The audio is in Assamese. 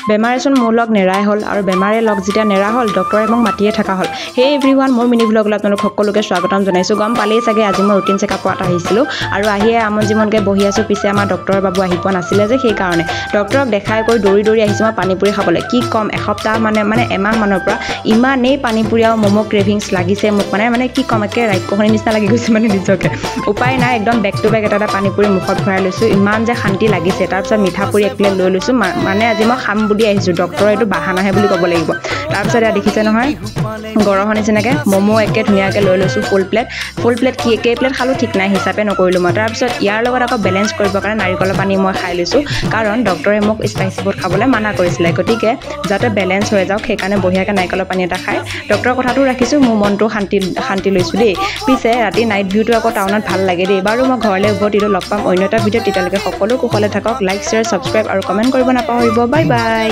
বেমাৰেচোন মোৰ লগ নেৰাই হ'ল আৰু বেমাৰে লগ যেতিয়া নেৰা হ'ল ডক্টৰে মোক মাতিয়ে থকা হ'ল হে এভৰিৱান মোৰ মিনি ব্লগলৈ আপোনালোক সকলোকে স্বাগতম জনাইছোঁ গম পালেই চাগে আজি মই ৰুটিন চেকআপত আহিছিলোঁ আৰু আহিয়ে আমন জীৱনকৈ বহি আছোঁ পিছে আমাৰ ডক্টৰৰ বাবু আহি পোৱা নাছিলে যে সেইকাৰণে ডক্টৰক দেখাই কৰি দৌৰি আহিছোঁ মই পানীপুৰি খাবলৈ কি কম এসপ্তাহ মানে এমাহ মানৰ পৰা ইমানেই পানীপুৰি আৰু ম'ম' ক্ৰেভিংছ লাগিছে মোক মানে কি কম একে ৰাক্ষসনী নিচিনা লাগি গৈছে মানে নিজকে উপায় নাই একদম বেক টু বেক এটা পানীপুৰি মুখত ভৰাই লৈছোঁ ইমান যে শান্তি লাগিছে তাৰপিছত মিঠাপুৰি এক প্লেট লৈ লৈছোঁ মানে আজি মই খাম বুলি আহিছোঁ ডক্টৰৰ এইটো বাহানাহে বুলি ক'ব লাগিব তাৰপিছত এয়া দেখিছে নহয় গৰমৰ নিচিনাকৈ ম'ম' একে ধুনীয়াকৈ লৈ লৈছোঁ ফুল প্লেট কেই প্লেট খালোঁ ঠিক নাই হিচাপে নকৰিলোঁ মই তাৰপিছত ইয়াৰ লগত আকৌ বেলেঞ্চ কৰিবৰ কাৰণে নাৰিকলৰ পানী মই খাই লৈছোঁ কাৰণ ডক্টৰে মোক স্পাইচি ফুড খাবলৈ মানা কৰিছিলে গতিকে যাতে বেলেঞ্চ হৈ যাওক সেইকাৰণে বঢ়িয়াকৈ নাৰিকলৰ পানী এটা খাই ডক্টৰৰ কথাটো ৰাখিছোঁ মোৰ মনটো শান্তি লৈছোঁ দেই পিছে ৰাতি নাইট ভিউটো আকৌ টাউনত ভাল লাগে দেই বাৰু মই ঘৰলৈ উভতিলোঁ লগ পাম অন্য এটা ভিডিঅ'ত তেতিয়ালৈকে সকলো কুশলে থাকক লাইক শ্বেয়াৰ ছাবস্ক্ৰাইব আৰু কমেণ্ট কৰিব নাপাহৰিব বাই বাই